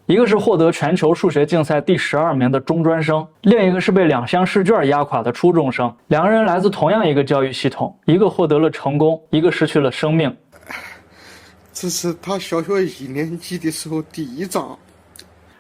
一个是获得全球数学竞赛第12名的中专生，另一个是被2项试卷压垮的初中生。2个人来自同样一个教育系统，一个获得了成功，一个失去了生命。这是他小学1年级的时候第一章。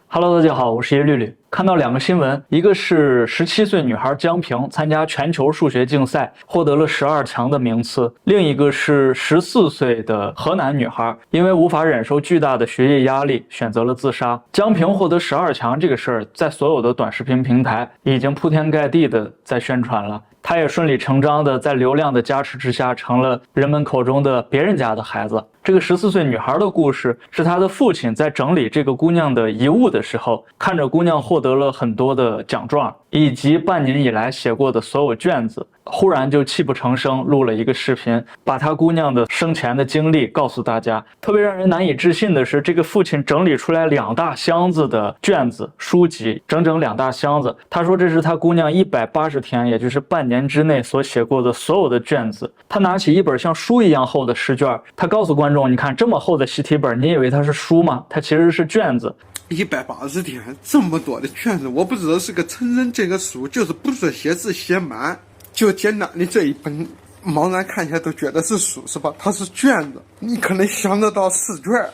Hello， 大家好，我是叶绿绿。看到2个新闻，一个是17岁女孩江平参加全球数学竞赛，获得了12强的名次；另一个是14岁的河南女孩，因为无法忍受巨大的学业压力，选择了自杀。江平获得12强这个事儿，在所有的短视频平台已经铺天盖地的在宣传了。她也顺理成章的在流量的加持之下，成了人们口中的别人家的孩子。这个14岁女孩的故事是她的父亲在整理这个姑娘的遗物的时候，看着姑娘获得了很多的奖状，以及半年以来写过的所有卷子，忽然就泣不成声录了一个视频，把她姑娘的生前的经历告诉大家。特别让人难以置信的是，这个父亲整理出来2大箱子的卷子书籍，整整2大箱子。他说这是他姑娘180天，也就是半年之内所写过的所有的卷子。他拿起一本像书一样厚的试卷，他告诉观众，你看这么厚的习题本，你以为它是书吗？它其实是卷子。180天，这么多的卷子，我不知道是个成人这个书就是不是写字写满，就简单的这一本，茫然看起来都觉得是书是吧？它是卷子，你可能想得到试卷，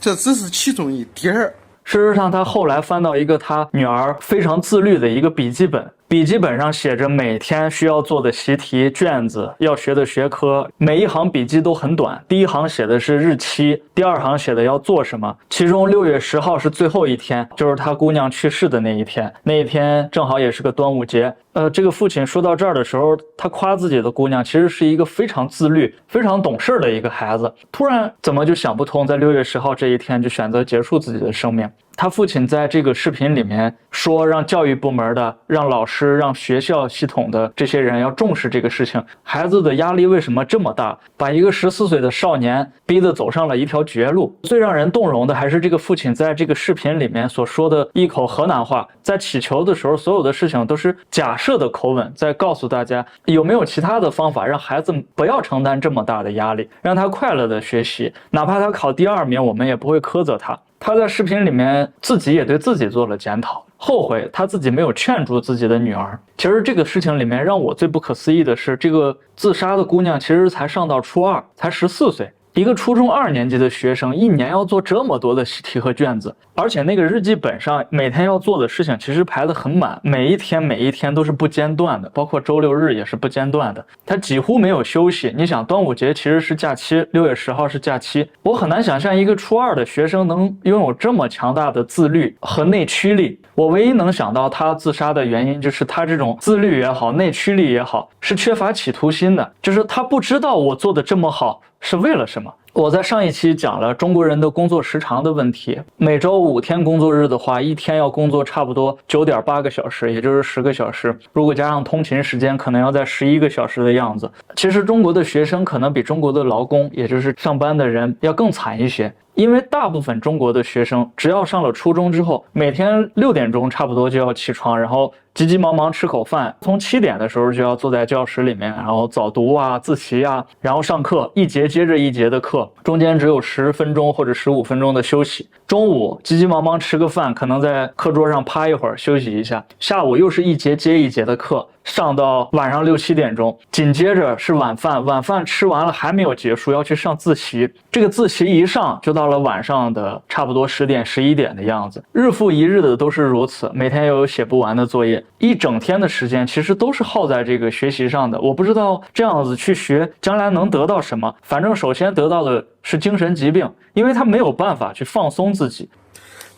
这只是其中一点儿。事实上，他后来翻到一个他女儿非常自律的一个笔记本，笔记本上写着每天需要做的习题、卷子、要学的学科，每一行笔记都很短。第一行写的是日期，第2行写的要做什么。其中6月10号是最后一天，就是他姑娘去世的那一天。那一天正好也是个端午节。这个父亲说到这儿的时候，他夸自己的姑娘其实是一个非常自律、非常懂事的一个孩子。突然怎么就想不通，在6月10号这一天就选择结束自己的生命。他父亲在这个视频里面说，让教育部门的、让老师、让学校系统的这些人要重视这个事情。孩子的压力为什么这么大，把一个14岁的少年逼得走上了一条绝路。最让人动容的还是这个父亲在这个视频里面所说的一口河南话，在祈求的时候，所有的事情都是假设的口吻，在告诉大家有没有其他的方法让孩子不要承担这么大的压力，让他快乐的学习，哪怕他考第2名，我们也不会苛责他。他在视频里面自己也对自己做了检讨，后悔他自己没有劝住自己的女儿。其实这个事情里面让我最不可思议的是，这个自杀的姑娘其实才上到初2，才14岁。一个初中2年级的学生1年要做这么多的习题和卷子，而且那个日记本上每天要做的事情其实排得很满，每一天都是不间断的，包括周6日也是不间断的，他几乎没有休息。你想，端午节其实是假期，6月10号是假期，我很难想象一个初2的学生能拥有这么强大的自律和内驱力。我唯一能想到他自杀的原因，就是他这种自律也好，内驱力也好，是缺乏企图心的，就是他不知道我做的这么好是为了什么。我在上一期讲了中国人的工作时长的问题，每周5天工作日的话，一天要工作差不多9.8个小时，也就是10个小时，如果加上通勤时间，可能要在11个小时的样子。其实中国的学生可能比中国的劳工，也就是上班的人要更惨一些。因为大部分中国的学生只要上了初中之后，每天6点钟差不多就要起床，然后急急忙忙吃口饭，从7点的时候就要坐在教室里面，然后早读啊、自习啊，然后上课，一节接着一节的课，中间只有10分钟或者15分钟的休息。中午急急忙忙吃个饭，可能在课桌上趴一会儿休息一下，下午又是一节接一节的课，上到晚上6、7点钟，紧接着是晚饭，晚饭吃完了还没有结束，要去上自习。这个自习一上就到了晚上的差不多10点、11点的样子，日复一日的都是如此，每天又有写不完的作业，一整天的时间其实都是耗在这个学习上的。我不知道这样子去学将来能得到什么，反正首先得到的是精神疾病，因为他没有办法去放松自己。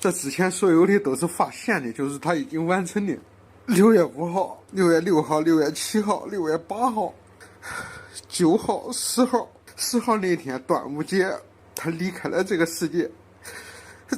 这之前所有的都是发现的，就是他已经完成的。6月5号、6月6号、6月7号、6月8号、9号、10号，10号那天端午节，他离开了这个世界。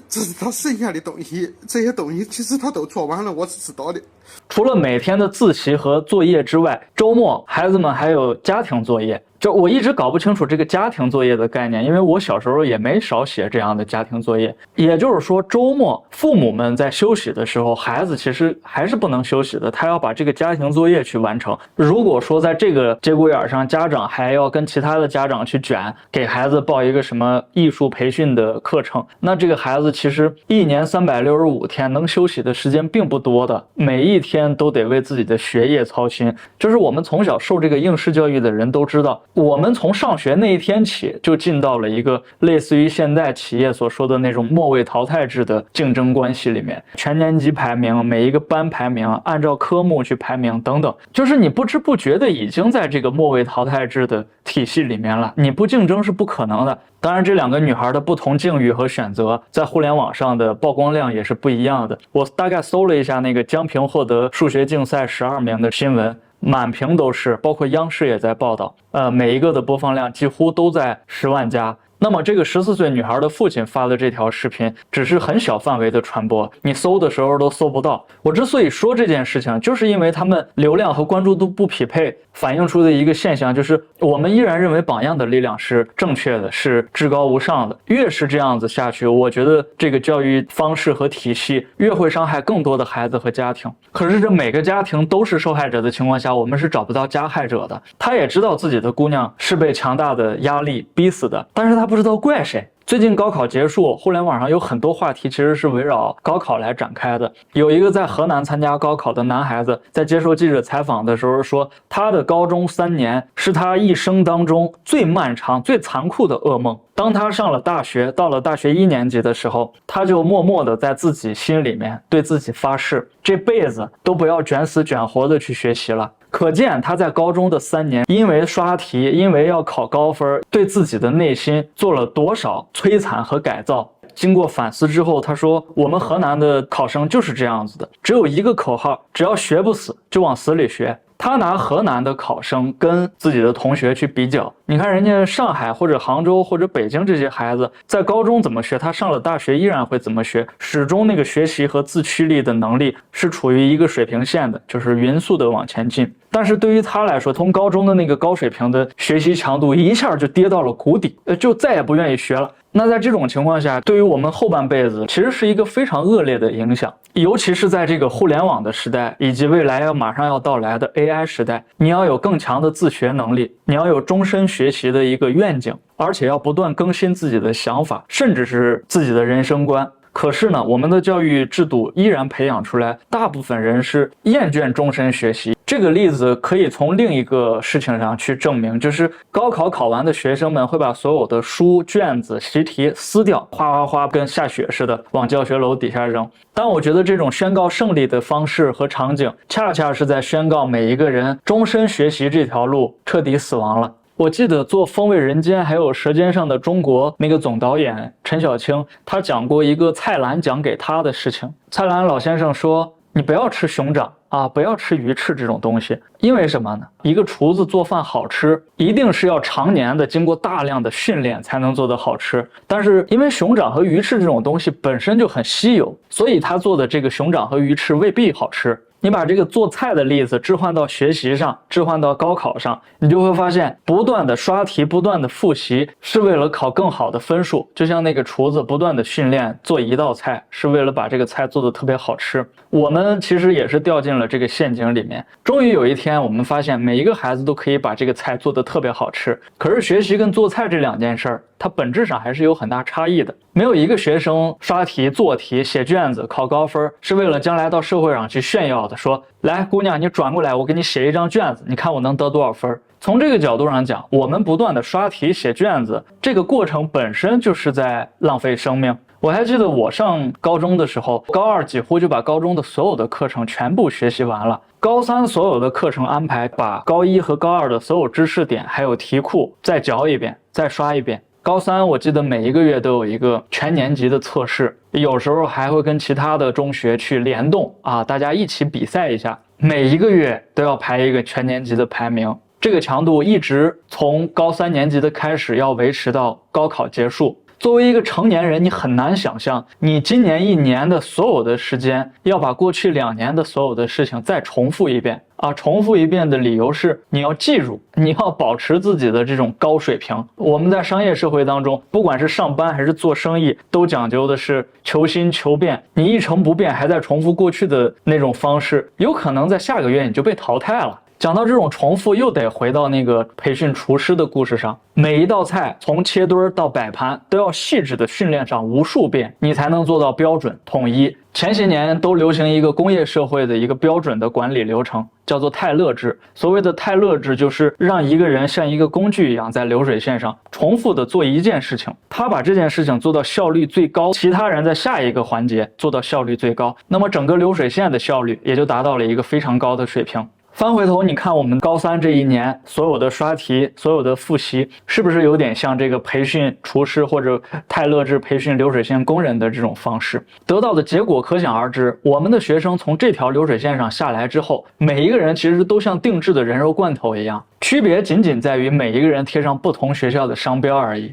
这是他剩下的东西，这些东西其实他都做完了，我是知道的。除了每天的自习和作业之外，周末孩子们还有家庭作业。就我一直搞不清楚这个家庭作业的概念，因为我小时候也没少写这样的家庭作业。也就是说，周末父母们在休息的时候，孩子其实还是不能休息的，他要把这个家庭作业去完成。如果说在这个节骨眼上，家长还要跟其他的家长去卷，给孩子报一个什么艺术培训的课程，那这个孩子其实一年365天能休息的时间并不多的，每一天都得为自己的学业操心。就是我们从小受这个应试教育的人都知道，我们从上学那一天起就进到了一个类似于现在企业所说的那种末位淘汰制的竞争关系里面，全年级排名，每一个班排名，按照科目去排名等等，就是你不知不觉的已经在这个末位淘汰制的体系里面了，你不竞争是不可能的。当然，这两个女孩的不同境遇和选择，在互联网上的曝光量也是不一样的。我大概搜了一下那个江平获得数学竞赛12名的新闻，满屏都是，包括央视也在报道，每一个的播放量几乎都在10万加。那么这个14岁女孩的父亲发的这条视频只是很小范围的传播，你搜的时候都搜不到。我之所以说这件事情，就是因为他们流量和关注度不匹配，反映出的一个现象，就是我们依然认为榜样的力量是正确的，是至高无上的。越是这样子下去，我觉得这个教育方式和体系越会伤害更多的孩子和家庭。可是这每个家庭都是受害者的情况下，我们是找不到加害者的。他也知道自己的姑娘是被强大的压力逼死的，但是他不知道怪谁。最近高考结束，互联网上有很多话题其实是围绕高考来展开的。有一个在河南参加高考的男孩子，在接受记者采访的时候说，他的高中3年是他一生当中最漫长、最残酷的噩梦。当他上了大学，到了大学1年级的时候，他就默默地在自己心里面对自己发誓，这辈子都不要卷死卷活的去学习了。可见他在高中的3年，因为刷题，因为要考高分，对自己的内心做了多少摧残和改造。经过反思之后，他说，我们河南的考生就是这样子的，只有一个口号，只要学不死就往死里学。他拿河南的考生跟自己的同学去比较，你看人家上海或者杭州或者北京这些孩子在高中怎么学，他上了大学依然会怎么学，始终那个学习和自驱力的能力是处于一个水平线的，就是匀速的往前进。但是对于他来说，从高中的那个高水平的学习强度一下就跌到了谷底，就再也不愿意学了。那在这种情况下，对于我们后半辈子其实是一个非常恶劣的影响，尤其是在这个互联网的时代，以及未来马上要到来的 AI 时代，你要有更强的自学能力，你要有终身学习的一个愿景，而且要不断更新自己的想法，甚至是自己的人生观。可是呢，我们的教育制度依然培养出来大部分人是厌倦终身学习。这个例子可以从另一个事情上去证明，就是高考考完的学生们会把所有的书、卷子、习题撕掉，哗哗哗跟下雪似的往教学楼底下扔。但我觉得这种宣告胜利的方式和场景，恰恰是在宣告每一个人终身学习这条路彻底死亡了。我记得做《风味人间》还有《舌尖上的中国》那个总导演陈小青，他讲过一个蔡澜讲给他的事情。蔡澜老先生说，你不要吃熊掌啊，不要吃鱼翅这种东西。因为什么呢？一个厨子做饭好吃，一定是要常年的经过大量的训练才能做得好吃。但是因为熊掌和鱼翅这种东西本身就很稀有，所以他做的这个熊掌和鱼翅未必好吃。你把这个做菜的例子置换到学习上，置换到高考上，你就会发现不断的刷题，不断的复习是为了考更好的分数，就像那个厨子不断的训练做一道菜是为了把这个菜做得特别好吃。我们其实也是掉进了这个陷阱里面。终于有一天我们发现每一个孩子都可以把这个菜做得特别好吃，可是学习跟做菜这2件事儿，它本质上还是有很大差异的。没有一个学生刷题、做题、写卷子、考高分是为了将来到社会上去炫耀的，说来姑娘你转过来，我给你写一张卷子，你看我能得多少分。从这个角度上讲，我们不断的刷题、写卷子，这个过程本身就是在浪费生命。我还记得我上高中的时候，高2几乎就把高中的所有的课程全部学习完了，高3所有的课程安排把高1和高2的所有知识点还有题库再嚼一遍，再刷一遍。高3我记得每一个月都有一个全年级的测试，有时候还会跟其他的中学去联动啊，大家一起比赛一下，每一个月都要排一个全年级的排名。这个强度一直从高3年级的开始要维持到高考结束。作为一个成年人，你很难想象你今年1年的所有的时间要把过去2年的所有的事情再重复一遍啊，重复一遍的理由是你要记住，你要保持自己的这种高水平。我们在商业社会当中，不管是上班还是做生意，都讲究的是求新求变。你一成不变，还在重复过去的那种方式，有可能在下个月你就被淘汰了。讲到这种重复，又得回到那个培训厨师的故事上。每一道菜从切墩到摆盘都要细致的训练上无数遍，你才能做到标准统一。前些年都流行一个工业社会的一个标准的管理流程，叫做泰勒制。所谓的泰勒制，就是让一个人像一个工具一样在流水线上重复的做一件事情，他把这件事情做到效率最高，其他人在下一个环节做到效率最高，那么整个流水线的效率也就达到了一个非常高的水平。翻回头你看我们高三这一年所有的刷题，所有的复习，是不是有点像这个培训厨师或者泰勒制培训流水线工人的这种方式？得到的结果可想而知，我们的学生从这条流水线上下来之后，每一个人其实都像定制的人肉罐头一样，区别仅仅在于每一个人贴上不同学校的商标而已。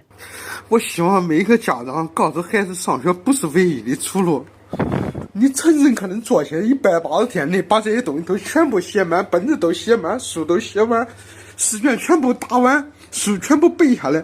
我希望每一个家长告诉孩子，上学不是唯一的出路。你真正可能做起来180天内把这些东西都全部写满，本子都写满，书都写完，试卷全部答完，书全部背下来，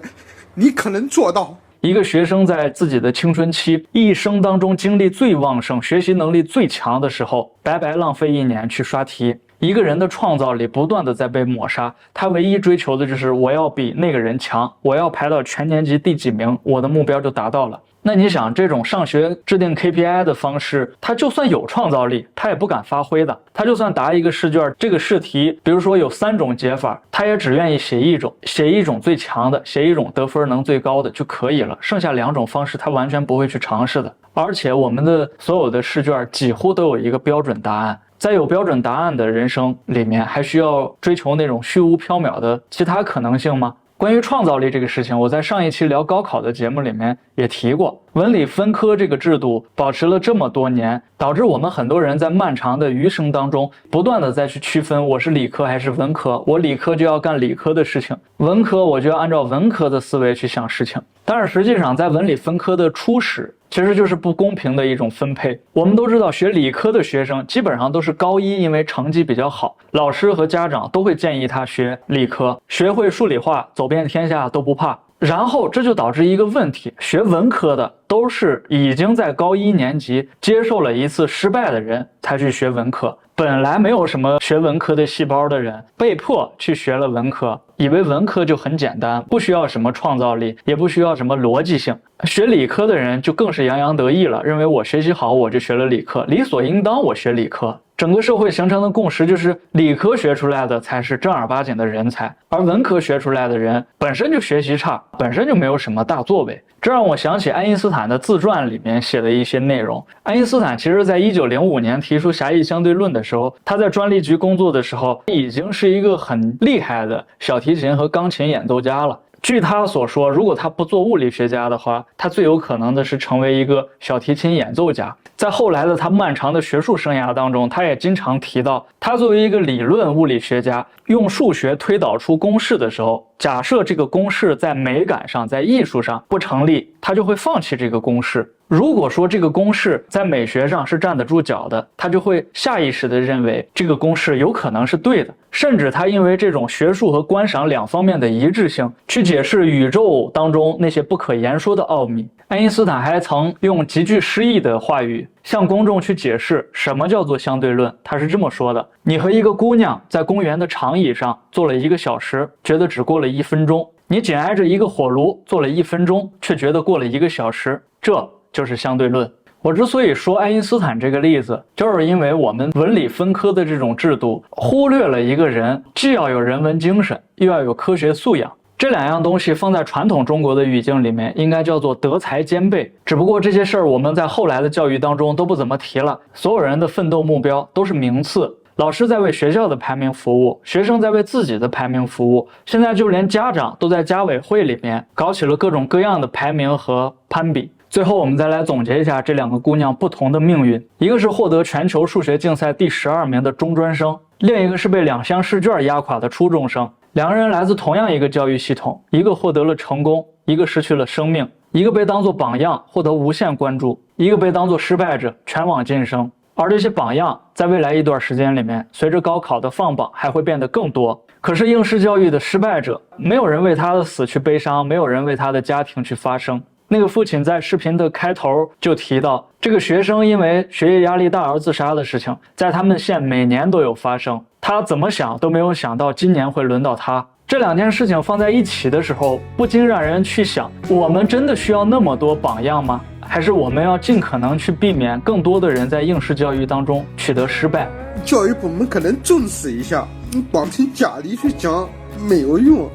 你可能做到。一个学生在自己的青春期，一生当中精力最旺盛，学习能力最强的时候，白白浪费1年去刷题。一个人的创造力不断的在被抹杀，他唯一追求的就是我要比那个人强，我要排到全年级第几名，我的目标就达到了。那你想，这种上学制定 KPI 的方式，他就算有创造力，他也不敢发挥的。他就算答一个试卷，这个试题比如说有3种解法，他也只愿意写一种，写一种最强的，写一种得分能最高的就可以了，剩下2种方式他完全不会去尝试的。而且我们的所有的试卷几乎都有一个标准答案，在有标准答案的人生里面，还需要追求那种虚无缥缈的其他可能性吗？关于创造力这个事情，我在上一期聊高考的节目里面也提过，文理分科这个制度保持了这么多年，导致我们很多人在漫长的余生当中不断的再去区分我是理科还是文科，我理科就要干理科的事情，文科我就要按照文科的思维去想事情。但是实际上在文理分科的初始其实就是不公平的一种分配。我们都知道学理科的学生基本上都是高一，因为成绩比较好，老师和家长都会建议他学理科，学会数理化走遍天下都不怕。然后这就导致一个问题，学文科的都是已经在高1年级接受了一次失败的人才去学文科，本来没有什么学文科的细胞的人被迫去学了文科，以为文科就很简单，不需要什么创造力，也不需要什么逻辑性。学理科的人就更是洋洋得意了，认为我学习好我就学了理科，理所应当我学理科。整个社会形成的共识就是理科学出来的才是正儿八经的人才，而文科学出来的人本身就学习差，本身就没有什么大作为。这让我想起爱因斯坦的自传里面写的一些内容。爱因斯坦其实在1905年提出狭义相对论的时候，他在专利局工作的时候已经是一个很厉害的小提琴和钢琴演奏家了。据他所说，如果他不做物理学家的话，他最有可能的是成为一个小提琴演奏家。在后来的他漫长的学术生涯当中，他也经常提到，他作为一个理论物理学家，用数学推导出公式的时候，假设这个公式在美感上，在艺术上不成立，他就会放弃这个公式。如果说这个公式在美学上是站得住脚的，他就会下意识地认为这个公式有可能是对的，甚至他因为这种学术和观赏2方面的一致性，去解释宇宙当中那些不可言说的奥秘。爱因斯坦还曾用极具诗意的话语向公众去解释什么叫做相对论。他是这么说的：你和一个姑娘在公园的长椅上坐了1个小时，觉得只过了1分钟；你紧挨着一个火炉坐了1分钟，却觉得过了1个小时。这就是相对论。我之所以说爱因斯坦这个例子，就是因为我们文理分科的这种制度忽略了一个人既要有人文精神，又要有科学素养。这2样东西放在传统中国的语境里面，应该叫做德才兼备。只不过这些事儿我们在后来的教育当中都不怎么提了，所有人的奋斗目标都是名次。老师在为学校的排名服务，学生在为自己的排名服务，现在就连家长都在家委会里面搞起了各种各样的排名和攀比。最后我们再来总结一下这2个姑娘不同的命运，一个是获得全球数学竞赛第12名的中专生，另一个是被2项试卷压垮的初中生。2个人来自同样一个教育系统，一个获得了成功，一个失去了生命，一个被当作榜样获得无限关注，一个被当作失败者全网晋升。而这些榜样在未来一段时间里面，随着高考的放榜还会变得更多。可是应试教育的失败者，没有人为他的死去悲伤，没有人为他的家庭去发声。那个父亲在视频的开头就提到，这个学生因为学业压力大而自杀的事情，在他们县每年都有发生。他怎么想都没有想到今年会轮到他。这两件事情放在一起的时候，不禁让人去想，我们真的需要那么多榜样吗？还是我们要尽可能去避免更多的人在应试教育当中取得失败？教育部门可能重视一下，你光听家里去讲没有用，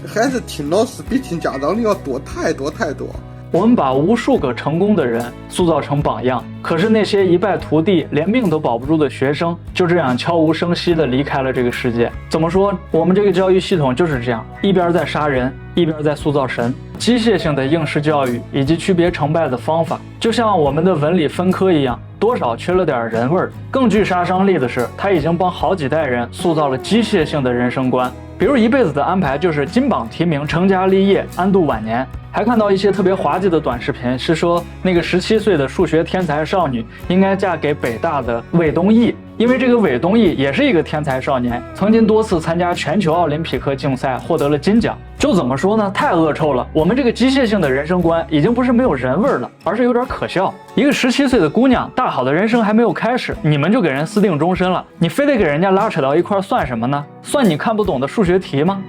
还是听老师比听家长的要多太多太多。我们把无数个成功的人塑造成榜样，可是那些一败涂地、连命都保不住的学生，就这样悄无声息地离开了这个世界。怎么说？我们这个教育系统就是这样，一边在杀人，一边在塑造神。机械性的应试教育以及区别成败的方法，就像我们的文理分科一样，多少缺了点人味儿。更具杀伤力的是，它已经帮好几代人塑造了机械性的人生观。比如一辈子的安排就是金榜题名、成家立业、安度晚年。还看到一些特别滑稽的短视频，是说那个17岁的数学天才少女应该嫁给北大的韦东奕，因为这个韦东奕也是一个天才少年，曾经多次参加全球奥林匹克竞赛，获得了金奖。就怎么说呢？太恶臭了！我们这个机械性的人生观已经不是没有人味了，而是有点可笑。一个17岁的姑娘，大好的人生还没有开始，你们就给人私定终身了，你非得给人家拉扯到一块算什么呢？算你看不懂的数学题吗？